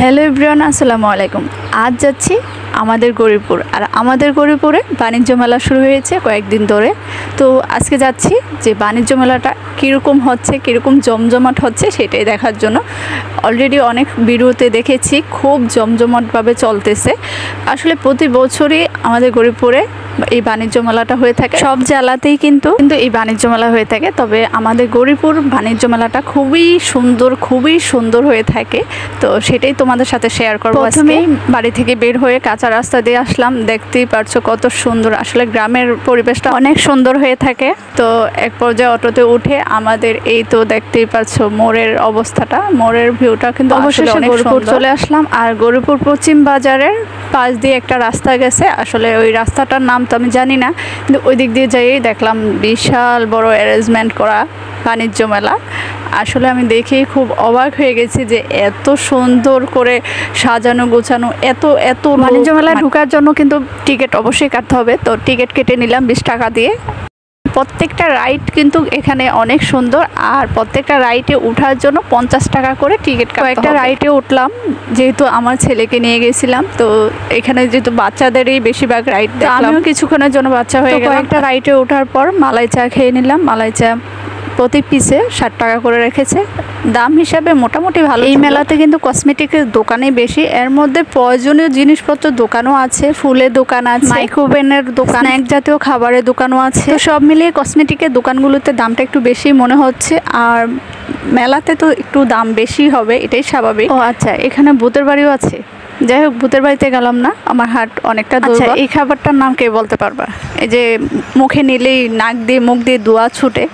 Hello everyone, আসসালামু আলাইকুম। আজ যাচ্ছি আমাদের গরিপুর, আর আমাদের গরিপুরে বাণিজ্য মেলা শুরু হয়েছে কয়েকদিন ধরে। তো আজকে যাচ্ছি যে বাণিজ্য মেলাটা কীরকম হচ্ছে, কীরকম জমজমাট হচ্ছে সেটাই দেখার জন্য। অলরেডি অনেক ভিডিওতে দেখেছি খুব জমজমাটভাবে চলতেছে। আসলে প্রতি বছরই আমাদের গরিপুরে এই বাণিজ্য মেলাটা হয়ে থাকে, সব জেলাতেই কিন্তু এই বাণিজ্য মেলা হয়ে থাকে। তবে আমাদের গরিপুর বাণিজ্য মেলাটা খুবই সুন্দর হয়ে থাকে। তো সেটাই তোমাদের সাথে শেয়ার করবো। প্রথমেই বাড়ি থেকে বের হয়ে কাঁচা রাস্তা দিয়ে আসলাম। দেখতেই পারছো কত সুন্দর, আসলে গ্রামের পরিবেশটা অনেক সুন্দর হয়ে থাকে। তো এক পর্যায়ে অটোতে উঠে আমাদের এই তো দেখতেই পারছো মোড়ের অবস্থাটা, মোড়ের ভিউটা কিন্তু অবশ্যই গরিপুর চলে আসলাম। আর গরিপুর পশ্চিম বাজারের পাশ দিয়ে একটা রাস্তা গেছে, আসলে ওই রাস্তাটার নাম তো আমি জানি না, কিন্তু ওই দিক দিয়ে যাই দেখলাম বিশাল বড় অ্যারেঞ্জমেন্ট করা বাণিজ্য মেলা। আসলে আমি দেখেই খুব অবাক হয়ে গেছি যে এত সুন্দর করে সাজানো গোছানো, এত বাণিজ্য মেলায় ঢোকার জন্য কিন্তু টিকিট অবশ্যই কাটতে হবে। তো টিকিট কেটে নিলাম 20 টাকা দিয়ে। প্রত্যেকটা রাইড কিন্তু এখানে অনেক সুন্দর, আর প্রত্যেকটা রাইডে ওঠার জন্য 50 টাকা করে টিকিট কাটতে হবে। একটা রাইডে উঠলাম, যেহেতু আমার ছেলেকে নিয়ে গেছিলাম, তো এখানে যেহেতু বাচ্চাদেরই বেশিরভাগ রাইড দেখলাম, আমিও কিছুক্ষণের জন্য বাচ্চা হয়ে গেলাম। একটা রাইডে ওঠার পর মালাই চা খেয়ে নিলাম। মালাই চা প্রতি পিসে 60 টাকা করে রেখেছে, দাম হিসাবে মোটামুটি ভালো। এই মেলাতে কিন্তু কসমেটিকের দোকানই বেশি, এর মধ্যে প্রয়োজনীয় জিনিসপত্র দোকানও আছে, ফুলের দোকান আছে, মাইক্রোওভেনের দোকান, স্ন্যাক জাতীয় খাবারের দোকানও আছে। তো সব মিলিয়ে কসমেটিকের দোকানগুলোতে দামটা একটু বেশি মনে হচ্ছে, আর মেলাতে তো একটু দাম বেশি হবে, এটাই স্বাভাবিক। ও আচ্ছা, এখানে ভূতের বাড়িও আছে। যাই হোক, ভূতের বাড়িতে গেলাম না, আমার হাট অনেকটা দূর। এই খাবারটার নাম কে বলতে পারবা? এই যে মুখে নিলেই মুখ দিয়ে ধোঁয়া ছুটে,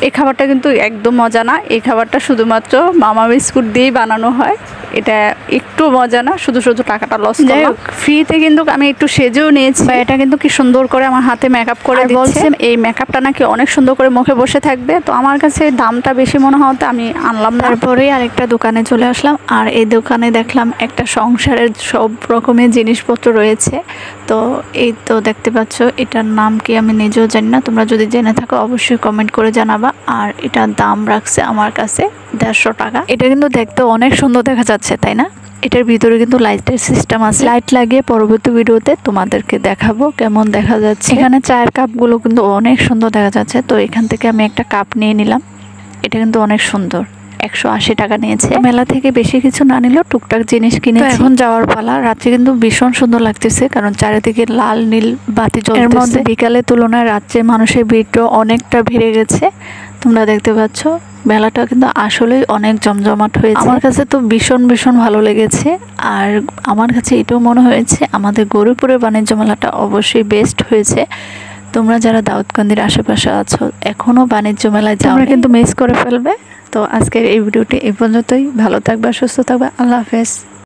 এই খাবারটা কিন্তু একদম মজা না। এই খাবারটা শুধুমাত্র মামা বিস্কুট দিয়েই বানানো হয়, এটা একটু মজা না, শুধু টাকাটা লস। যাই হোক, ফ্রিতে কিন্তু আমি একটু সেজেও নিয়েছি। এটা কিন্তু কি সুন্দর করে আমার হাতে মেকআপ করে দিচ্ছে। এই মেকআপটা নাকি অনেক সুন্দর করে মুখে বসে থাকবে। তো আমার কাছে দামটা বেশি মনে হতে আমি আনলাম না। তারপরেই আরেকটা দোকানে চলে আসলাম, আর এই দোকানে দেখলাম একটা সংসারের সব রকমের জিনিসপত্র রয়েছে। তো এই তো দেখতে পাচ্ছ, এটার নাম কি আমি নিজেও জানি না, তোমরা যদি জেনে থাকো অবশ্যই কমেন্ট করে জানাবা। আর এটার দাম রাখছে আমার কাছে 150 টাকা। এটা কিন্তু দেখতে অনেক সুন্দর দেখা যাচ্ছে, তাই না? এটার ভিতরে কিন্তু লাইটের সিস্টেম আছে, লাইট লাগিয়ে পরবর্তী ভিডিওতে তোমাদেরকে দেখাবো কেমন দেখা যাচ্ছে। এখানে চায়ের কাপগুলো কিন্তু অনেক সুন্দর দেখা যাচ্ছে। তো এখান থেকে আমি একটা কাপ নিয়ে নিলাম, এটা কিন্তু অনেক সুন্দর, 180 টাকা নিয়েছে। মেলা থেকে বেশি কিছু না নিলেও টুকটাক জিনিস কিনেছি। এখন যাওয়ার পালা। রাত্রে কিন্তু ভীষণ সুন্দর লাগতেছে, কারণ চারিদিকে লাল নীল বাতি জ্বলতেছে। এর মধ্যে বিকালের তুলনায় রাত্রে মানুষের ভিড়ও অনেকটা বেড়ে গেছে। তোমরা দেখতে পাচ্ছ মেলাটা কিন্তু আসলেই অনেক জমজমাট হয়েছে। আমার কাছে তো ভীষণ ভালো লেগেছে। আর আমার কাছে এটাও মনে হয়েছে আমাদের গরিপুরের বাণিজ্য মেলাটা অবশ্যই বেস্ট হয়েছে। তোমরা যারা দাউদকান্দির আশেপাশে আছো, এখনও বাণিজ্য মেলায় যাও, তোমরা কিন্তু মিস করে ফেলবে। তো আজকের এই ভিডিওটি এই পর্যন্তই। ভালো থাকবা, সুস্থ থাকবা, আল্লাহ হাফেজ।